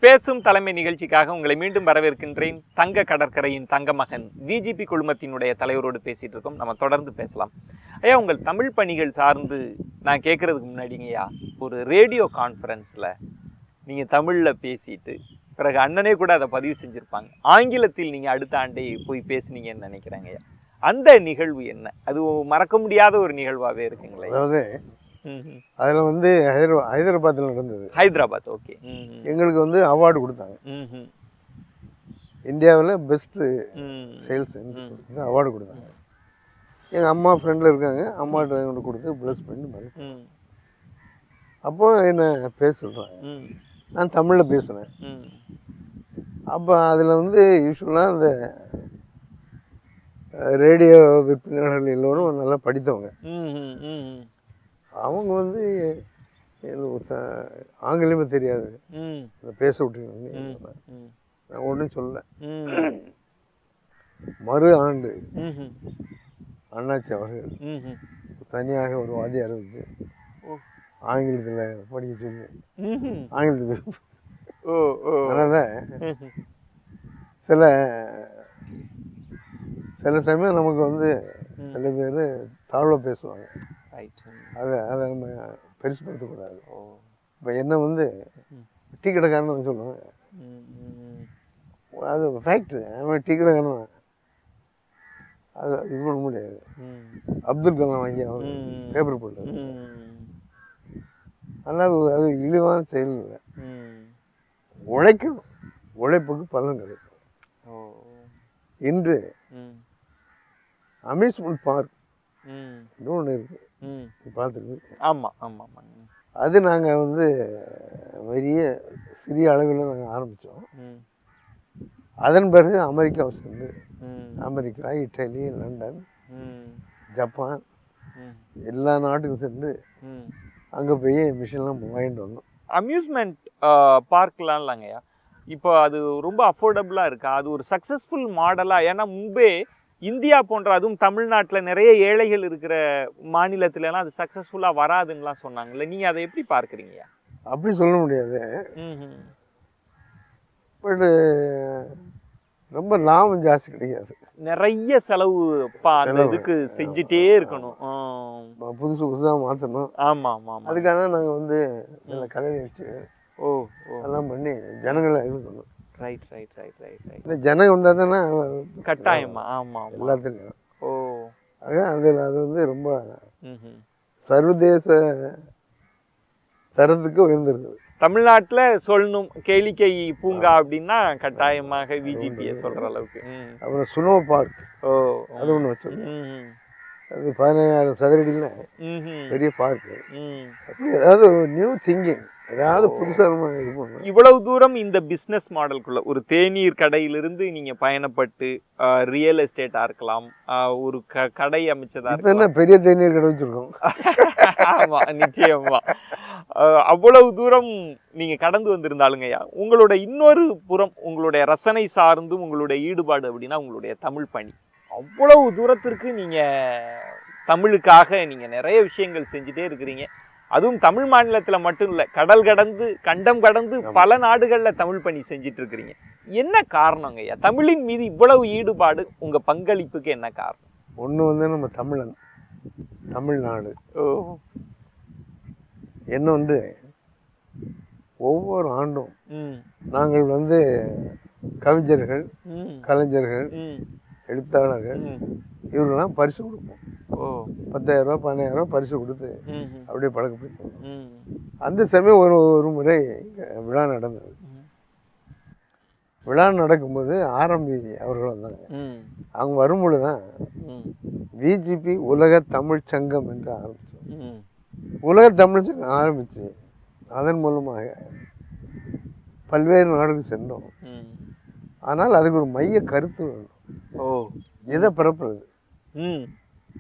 பேசும் தலைமை நிகழ்ச்சிக்காக உங்களை மீண்டும் வரவேற்கின்றேன். தங்க கடற்கரையின் தங்க மகன் விஜிபி குழுமத்தினுடைய தலைவரோடு பேசிட்டு இருக்கோம். நம்ம தொடர்ந்து பேசலாம். ஐயா, உங்கள் தமிழ் பணிகள் சார்ந்து நான் கேட்கறதுக்கு முன்னாடிங்கய்யா, ஒரு ரேடியோ கான்ஃபரன்ஸில் நீங்கள் தமிழில் பேசிட்டு பிறகு அண்ணனே கூட அதை பதிவு செஞ்சுருப்பாங்க, ஆங்கிலத்தில் நீங்கள் அடுத்த ஆண்டே போய் பேசுனீங்கன்னு நினைக்கிறாங்க ஐயா. அந்த நிகழ்வு என்ன? அது மறக்க முடியாத ஒரு நிகழ்வாகவே இருக்குங்களே. அதாவது அதில் வந்து ஹைதராபாத்தில் நடந்தது. ஹைதராபாத், ஓகே. எங்களுக்கு வந்து அவார்டு கொடுத்தாங்க. இந்தியாவில் பெஸ்ட்டு சேல்ஸ் அவார்டு கொடுத்தாங்க. எங்கள் அம்மா ஃப்ரெண்டில் இருக்காங்க, அம்மா டிரைவர் கொடுத்து ப்ளஸ் பண்ணி மாதிரி. அப்போ என்ன பேச சொல்கிறாங்க, நான் தமிழில் பேசுகிறேன். அப்போ அதில் வந்து யூஸ்வலாக அந்த ரேடியோ விற்பனையாளர்கள் எல்லோரும் நல்லா படித்தவங்க. அவங்க வந்து ஆங்கிலமே தெரியாது, பேச விட்டுருக்காங்க. நான் ஒன்றும் சொல்லலை. மறு ஆண்டு அண்ணாச்சி அவர்கள் தனியாக ஒரு வாதியாரை வச்சு ஆங்கிலத்தில் படிக்க சொல்லி ஆங்கிலத்தில் அதனால் சில சமயம் நமக்கு வந்து சில பேர் தாழ்வாக பேசுவாங்க. அதை நம்ம பெருசுப்படுத்தக்கூடாது. இப்போ என்ன வந்து டீ கடைக்காரன்னு சொல்லுவாங்க, அது ஃபேக்ட்ரி. அவன் டீ கடைக்காரன் தான், அது இது பண்ண முடியாது. அப்துல் கலாம் வாங்கி அவர் பேப்பர் போட்டார். ஆனால் அது இழிவான செயல் இல்லை. உழைக்கணும், உழைப்புக்கு பலன் கிடைக்கும். இன்று அம்யூஸ்மெண்ட் பார்க் இன்னொன்று இருக்கு, பார்த்துருக்கு. ஆமாம் ஆமாம். அது நாங்கள் வந்து பெரிய சிறிய அளவில் நாங்கள் ஆரம்பித்தோம். அதன் பிறகு அமெரிக்காவை சென்று அமெரிக்கா, இட்டாலி, லண்டன், ஜப்பான் எல்லா நாட்டுக்கும் சென்று அங்கே போய் மிஷின்லாம் வாங்கிட்டு வந்தோம். அம்யூஸ்மெண்ட் பார்க்லாம் இல்லைங்கய்யா, இப்போ அது ரொம்ப அஃபோர்டபுளாக இருக்கா? அது ஒரு சக்ஸஸ்ஃபுல் மாடலாக? ஏன்னா முன்பே இந்தியா போன்ற, அதுவும் தமிழ்நாட்டில் நிறைய ஏழைகள் இருக்கிற மாநிலத்துலலாம் அது சக்ஸஸ்ஃபுல்லாக வராதுன்னெலாம் சொன்னாங்கல்ல, நீங்கள் அதை எப்படி பார்க்குறீங்கய்யா? அப்படி சொல்ல முடியாது. பட் ரொம்ப லாபம் ஜாஸ்தி கிடைக்காது. நிறைய செலவு அந்த இதுக்கு செஞ்சுட்டே இருக்கணும், புதுசு புதுசாக மாற்றணும். ஆமாம் ஆமாம். அதுக்காக நாங்கள் வந்து சில கலை நிகழ்ச்சி அதெல்லாம் பண்ணி ஜனங்களை இருக்கணும். Right right right right right. இல்லை, ஜனங்க வந்தால் தானே கட்டாயமா. ஆமாம் எல்லாத்துக்கும். ஆக அதில் அது வந்து ரொம்ப சர்வதேச தரத்துக்கு உயர்ந்திருக்குது. தமிழ்நாட்டில் சொல்லணும் கேளிக்கை பூங்கா அப்படின்னா கட்டாயமாக விஜிபியை சொல்கிற அளவுக்கு. அப்புறம் சுனோ பார்க், அது ஒன்று வச்சிருக்கோம். அது 15,000 சதுரடியில் பெரிய பார்க்கு. அப்படி ஏதாவது நியூ திங்கிங், ஏதாவது புதுசாக இது பண்ணணும். இவ்வளவு தூரம் இந்த பிஸ்னஸ் மாடலுக்குள்ள ஒரு தேநீர் கடையிலிருந்து நீங்கள் பயணப்பட்டு ரியல் எஸ்டேட்டாக இருக்கலாம், ஒரு கடை அமைச்சதாக என்ன பெரிய தேநீர் கடை வச்சுருக்கோம். ஆமாம், நிச்சயமா. அவ்வளவு தூரம் நீங்கள் கடந்து வந்திருந்தாலுங்கய்யா, உங்களோட இன்னொரு புறம் உங்களுடைய ரசனை சார்ந்தும் உங்களுடைய ஈடுபாடு அப்படின்னா உங்களுடைய தமிழ் பணி. அவ்வளவு தூரத்திற்கு நீங்கள் தமிழுக்காக நீங்கள் நிறைய விஷயங்கள் செஞ்சுட்டே இருக்கிறீங்க. அதுவும் தமிழ் மாநிலத்தில் மட்டும் இல்லை, கடல் கடந்து கண்டம் கடந்து பல நாடுகளில் தமிழ் பணி செஞ்சிட்டு இருக்கிறீங்க. என்ன காரணங்க ஐயா தமிழின் மீது இவ்வளவு ஈடுபாடு? உங்கள் பங்களிப்புக்கு என்ன காரணம்? ஒன்று வந்து நம்ம தமிழன், தமிழ்நாடு. இன்னொன்று, ஒவ்வொரு ஆண்டும் நாங்கள் வந்து கவிஞர்கள், கலைஞர்கள், எழுத்தாளர்கள் இவர்களெல்லாம் பரிசு கொடுப்போம். 10,000 ரூபா 15,000 பரிசு கொடுத்து அப்படியே பழக்கப்படுத்தோம். அந்த சமயம் ஒரு முறை விழா நடந்தது. விழா நடக்கும்போது ஆரம்பி அவர்கள் வந்தாங்க. அவங்க வரும்பொழுது தான் விஜிபி உலக தமிழ் சங்கம் என்று ஆரம்பித்தோம். உலக தமிழ் சங்கம் ஆரம்பித்து அதன் மூலமாக பல்வேறு நாடுகள் சென்றோம். ஆனால் அதுக்கு ஒரு மைய கருத்து வேணும். எதை பரப்புறது?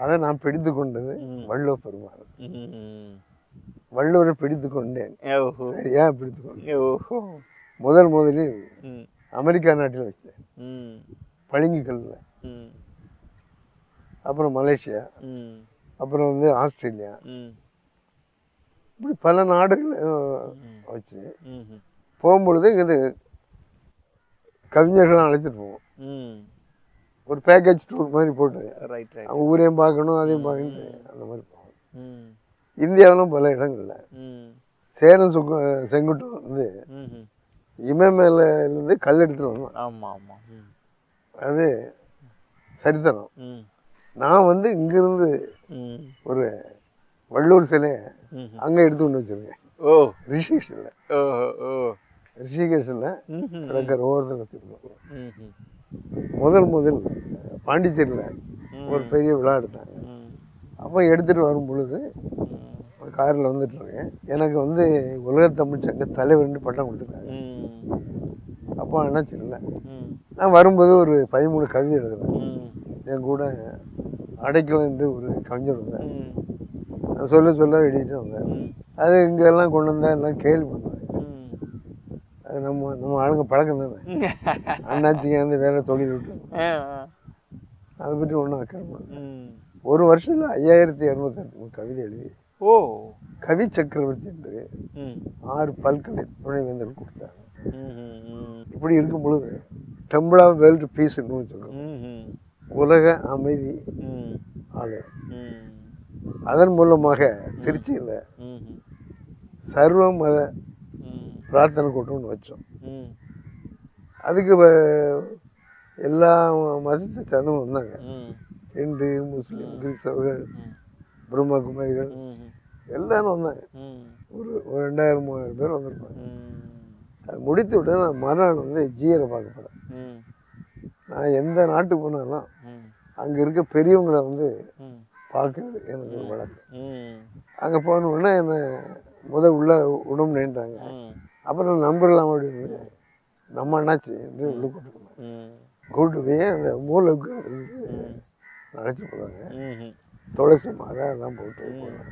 அதை நான் பிடித்து கொண்டது வள்ளுவ பெருமாள். வள்ளுவரை பிடித்து கொண்டேன், சரியா பிடித்து கொண்டேன். முதலில் அமெரிக்கா நாட்டில் வச்சேன், பளிங்குக்கல்ல. அப்புறம் மலேசியா, அப்புறம் வந்து ஆஸ்திரேலியா, இப்படி பல நாடுகள் வச்சு போகும்பொழுது இது கவிஞர்கள்லாம் அழைச்சிட்டு போவோம். ம். ஒரு பேக்கேஜ் டூர் மாதிரி போட்டு ரைட் ரைட். அவங்க ஊரையும் பார்க்கணும் அதையும் பார்க்கணும் அந்த மாதிரி போவோம். ம். இந்தியாவிலும் பல இடங்கள்ல ம். சேரம் செங்குட்டும் வந்து ம்ஹும். இமயமலையிலேருந்து கல் எடுத்துகிட்டு வந்தோம். ஆமாம் ஆமாம். ம். அது சரித்திரம். ம். நான் வந்து இங்கேருந்து ம். ஒரு வள்ளூர் சிலையை ம்ஹும். அங்கே எடுத்து கொண்டு வச்சுருக்கேன். ஓ ரிஷிகேஷில் ஓ ஓ. ரிஷிகேஷில் ம்ஹும். கடற்கரை ஓரத்தில் வச்சுருக்கோம். ம்ஹும். முதல் பாண்டிச்சேரியில் ஒரு பெரிய விழா எடுத்தாங்க. ம். அப்போ எடுத்துகிட்டு வரும் பொழுது காரில் வந்துட்டுருக்கேன். எனக்கு வந்து உலகத்தமிழ் சங்க தலைவர்னு பட்டம் கொடுத்துருக்காங்க. ம். அப்போ அண்ணாச்சி இல்லை. ம். நான் வரும்போது ஒரு 13 கவிதை எழுதுவேன். ம். என் கூட அடைக்கலம் என்று ஒரு கவிஞர் வந்தேன். ம். நான் சொல்ல எழுதிட்டு வந்தேன். ம். அது இங்கெல்லாம் கொண்டு வந்தேன், எல்லாம் கேள்வி பண்ணுவேன். ம். அது நம்ம ஆளுங்க பழக்கம் தானே. அண்ணாச்சிங்க வந்து வேறு தொழில் விட்டு அதை பற்றி ஒன்றும் அக்கறை பண்ணல. ம். ஒரு வருஷத்தில் 5263 கவிதை எழுதி ஓ கவி சக்கரவர்த்தி என்று ம். 6 பல்கலை துணைவேந்தர் கொடுத்தாங்க. ம்ஹும். இப்படி இருக்கும் பொழுது டெம்பிள் ஆஃப் வேர்ல்டு பீஸ்ன்னு வச்சுருக்கோம். ம்ஹும். உலக அமைதி ம். ஆலயம். ம். அதன் மூலமாக திருச்சியில் ம்ஹும். சர்வ மத ம். பிரார்த்தனை கூட்டம்னு வச்சோம். ம். அதுக்கு எல்லா மதத்தை சேர்ந்தவங்க வந்தாங்க. ம். இந்து, முஸ்லீம், கிறிஸ்தவர்கள், ம். பிரம்மகுமாரிகள் ம்ஹும். எல்லாரும் வந்தாங்க. ம். ஒரு 2000-3000 பேர் வந்திருப்பாங்க. ம். அது முடித்து விட்டு நான் மறுநாள் வந்து ஜியரை பார்க்க போகிறேன். ம். நான் எந்த நாட்டுக்கு போனாலும் ம். அங்கே இருக்க பெரியவங்களை வந்து ம். பார்க்குறது எனக்கு ஒரு வழக்கம். ம். அங்கே போனோடனே என்னை உள்ள விடணுன்னுட்டாங்க. ம். அப்புறம் நம்பர்லாம் அப்படின்னு நம்ம அண்ணாச்சி என்று உள்ள கூப்பிட்டு ம். கூப்பிட்டு போய் அந்த மூளைக்கு அழைச்சி போகிறாங்க. ம்ஹும். துளசி மாதா எல்லாம் போட்டு போனாங்க.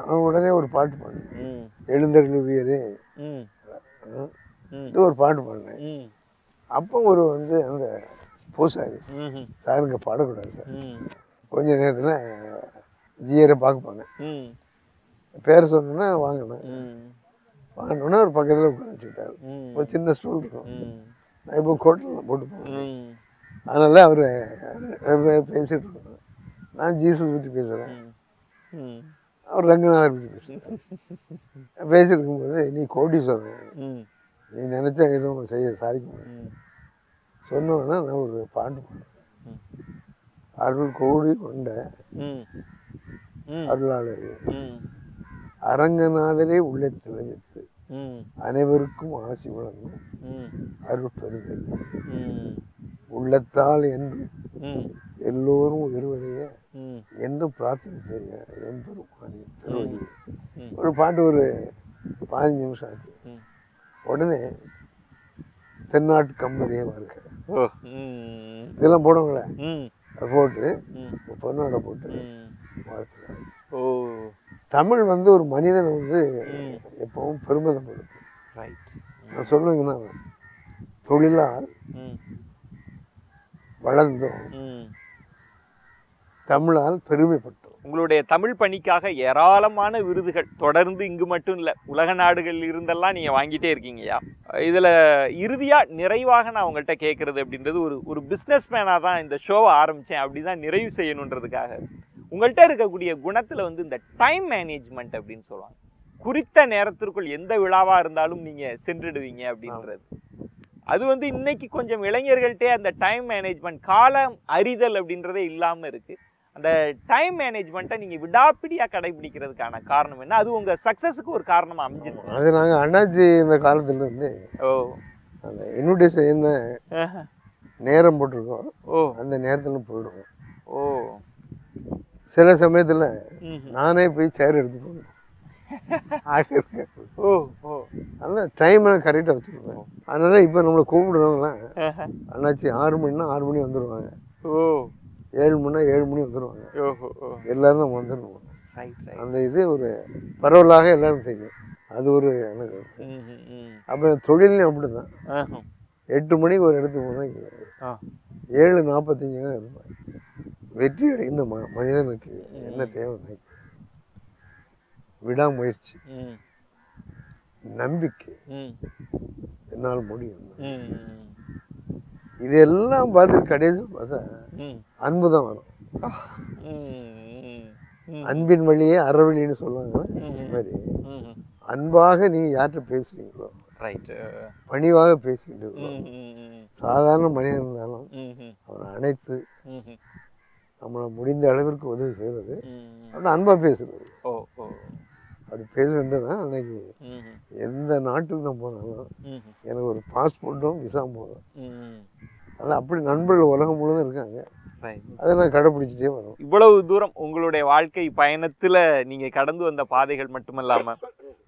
அவன் உடனே ஒரு பாட்டு பாடினேன். ம். எழுந்தருளுவியரே ம். ம். இது ஒரு பாட்டு பாடினேன். ம். அப்போ ஒரு வந்து அந்த பூசாரி ம்ஹும். சார் இங்கே பாடக்கூடாது சார், ம். கொஞ்ச நேரத்தில் ஜியரை பார்க்க போனேன். ம். பேர் சொன்னோன்னா வாங்கினேன். ம். வாங்கினோன்னே ஒரு பக்கத்தில் உட்கார வச்சுக்கிட்டாரு. ம். ஒரு சின்ன ஸ்டூல் இருக்கும். ம். நான் இப்போ கோட்டில் போட்டு போனேன். ம். அதனால் அவர் பேசிகிட்டு இருக்கோம். நான் ஜீசஸ் பற்றி பேசுகிறேன், ம். அவர் ரங்கநாதர் பற்றி பேசுகிறேன். பேசிட்டு இருக்கும்போது நீ கோடீஸ்வரன், ம். நீ நினச்சா எதுவும் சாதிக்க முடியும் ம். சொன்னோன்னா நான் ஒரு பாட்டு பாடுறேன். ம். அருள் கோடி கொண்ட ம். ம். அருளாளர் ம். அரங்கநாதரே உள்ளத்தில் வைத்து ம். அனைவருக்கும் ஆசி வழங்கும் ம். அருள் பெருந்தது ம். உள்ளத்தால் என்று ம். எல்லோரும் உயர்வடைய ம். என்று பிரார்த்தனை செய்ய எம்பெருமானி திருவடி. ம். ஒரு பாட்டு ஒரு 15 நிமிஷம் ஆச்சு. ம். உடனே தென்னாட்டு கம்பெனியே வருக ஓ ம். இதெல்லாம் போடுவாங்களே, ம். அதை போட்டு ம். பொண்ணோட போட்டு ம். வாழ்த்துறாங்க. ஓ தமிழ் வந்து ஒரு மனிதனை வந்து ம். எப்பவும் பெருமிதப்படுது. ரைட். நான் சொல்லுவேங்கன்னா தொழிலால் ம். வளர்ந்தோம், ம். தமிழால் பெருமைப்பட்டோம். உங்களுடைய தமிழ் பணிக்காக ஏராளமான விருதுகள் தொடர்ந்து இங்கு மட்டும் இல்லை உலக நாடுகளில் இருந்தெல்லாம் நீங்கள் வாங்கிட்டே இருக்கீங்கய்யா. இதில் இறுதியாக நிறைவாக நான் உங்கள்கிட்ட கேட்குறது அப்படின்றது ஒரு பிஸ்னஸ் மேனாக தான் இந்த ஷோவை ஆரம்பித்தேன், அப்படி தான் நிறைவு செய்யணுன்றதுக்காக உங்கள்கிட்ட இருக்கக்கூடிய குணத்தில் வந்து இந்த டைம் மேனேஜ்மெண்ட் அப்படின்னு சொல்லுவாங்க. குறித்த நேரத்திற்குள் எந்த விழாவாக இருந்தாலும் நீங்கள் சென்றுடுவீங்க அப்படின்றது. அது வந்து இன்னைக்கு கொஞ்சம் இளைஞர்கள்ட்டே அந்த டைம் மேனேஜ்மெண்ட், காலம் அறிதல் அப்படின்றதே இல்லாமல் இருக்குது. அந்த டைம் மேனேஜ்மெண்ட்டை நீங்கள் விடாப்பிடியாக கடைபிடிக்கிறதுக்கான காரணம் என்ன? அது உங்கள் சக்ஸஸுக்கு ஒரு காரணமாக அமைஞ்சிருக்கு. அது நாங்கள் அண்ணாச்சி இந்த காலத்துல இருந்து ஓ அந்த இன்விடேஷன் என்ன நேரம் போட்டிருக்கோம், ஓ அந்த நேரத்தில் போயிடுவோம். ஓ சில சமயத்தில் ம். நானே போய் சேர் எடுத்து போடுவேன். ஓ ஓ அந்த டைமை கரெக்டாக வச்சுருப்பேன். அதனால இப்போ நம்மளை கூப்பிடுறவங்களாம் அண்ணாச்சி 6 மணினா 6 மணி வந்துடுவாங்க, ஓ 7 மணினா 7 மணி வந்துடுவாங்க. ஓஹோ ஓ எல்லோரும் நம்ம வந்துடணும். Right right. அந்த இது ஒரு பரவலாக எல்லாரும் செய்யும். அது ஒரு எனக்கு. ம் ம் ம். அப்புறம் தொழிலையும் அப்படி தான். ஆஹும். 8 மணிக்கு ஒரு இடத்துக்கு போனால் ஆ 7:45 இருப்பேன். வெற்றி அடைந்த மனிதனுக்கு என்ன தேவை? விடாமுயற்சி. ம். நம்பிக்கை, ம் என்னால் முடியும். ம் இதெல்லாம் பார்த்து கடைசி பார்த்தா ம் அன்பு தான் வரும். ம் ம் அன்பின் வழியே அறவழின்னு சொல்லுவாங்க. இந்த மாதிரி ம் அன்பாக நீ யார்கிட்ட பேசுறீங்களோ, ரைட்டு. பணிவாக பேசிக்கிட்டு ம் ம் சாதாரண மனிதன் இருந்தாலும் ம் அவனை அணைத்து ம் நம்மளை முடிந்த அளவிற்கு உதவி செய்கிறது, ம் அப்படி அன்பாக பேசுறது. ஓ ஓ அப்படி பேசுறது தான் அன்னைக்கு ம் எந்த நாட்டுக்கு நான் போனாலும் ம் எனக்கு ஒரு பாஸ்போர்ட்டும் விசா போதும். ம் அதான் அப்படி நண்பர்கள் உலகம் முழுவதும் இருக்காங்க. ரைட். அதை நான் கடைப்பிடிச்சிட்டே வரோம். இவ்வளவு தூரம் உங்களுடைய வாழ்க்கை பயணத்துல நீங்க கடந்து வந்த பாதைகள் மட்டுமல்லாம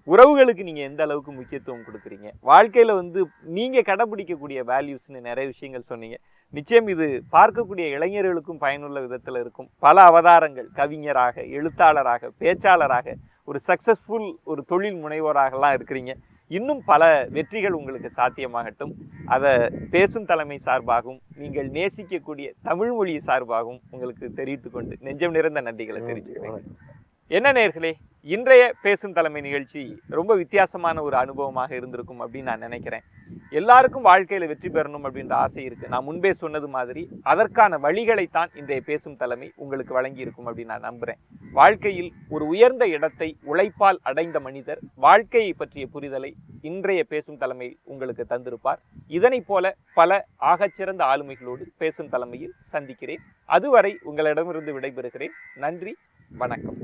உறவுகளுக்கு நீங்க எந்த அளவுக்கு முக்கியத்துவம் கொடுக்குறீங்க, வாழ்க்கையில வந்து நீங்க கடைபிடிக்கக்கூடிய வேல்யூஸ்னு நிறைய விஷயங்கள் சொன்னீங்க. நிச்சயம் இது பார்க்கக்கூடிய இளைஞர்களுக்கும் பயனுள்ள விதத்துல இருக்கும். பல அவதாரங்கள், கவிஞராக, எழுத்தாளராக, பேச்சாளராக, ஒரு சக்சஸ்ஃபுல் ஒரு தொழில் முனைவோராகலாம் இருக்கிறீங்க. இன்னும் பல வெற்றிகள் உங்களுக்கு சாத்தியமாகட்டும். அதை பேசும் தலைமை சார்பாகவும் நீங்கள் நேசிக்கக்கூடிய தமிழ் மொழி சார்பாகவும் உங்களுக்கு தெரிவித்துக் கொண்டு நெஞ்சம் நிறைந்த நன்றிகளை தெரிவிச்சுக்கிறேன். என்ன நேயர்களே, இன்றைய பேசும் தலைமை நிகழ்ச்சி ரொம்ப வித்தியாசமான ஒரு அனுபவமாக இருந்திருக்கும் அப்படின்னு நான் நினைக்கிறேன். எல்லாருக்கும் வாழ்க்கையில் வெற்றி பெறணும் அப்படின்ற ஆசை இருக்குது. நான் முன்பே சொன்னது மாதிரி அதற்கான வழிகளைத்தான் இன்றைய பேசும் தலைமை உங்களுக்கு வழங்கி இருக்கும் அப்படின்னு நான் நம்புகிறேன். வாழ்க்கையில் ஒரு உயர்ந்த இடத்தை உழைப்பால் அடைந்த மனிதர் வாழ்க்கையை பற்றிய புரிதலை இன்றைய பேசும் தலைமை உங்களுக்கு தந்திருப்பார். இதனை போல பல ஆகச்சிறந்த ஆளுமைகளோடு பேசும் தலைமையில் சந்திக்கிறேன். அதுவரை உங்களிடமிருந்து விடைபெறுகிறேன். நன்றி, வணக்கம்.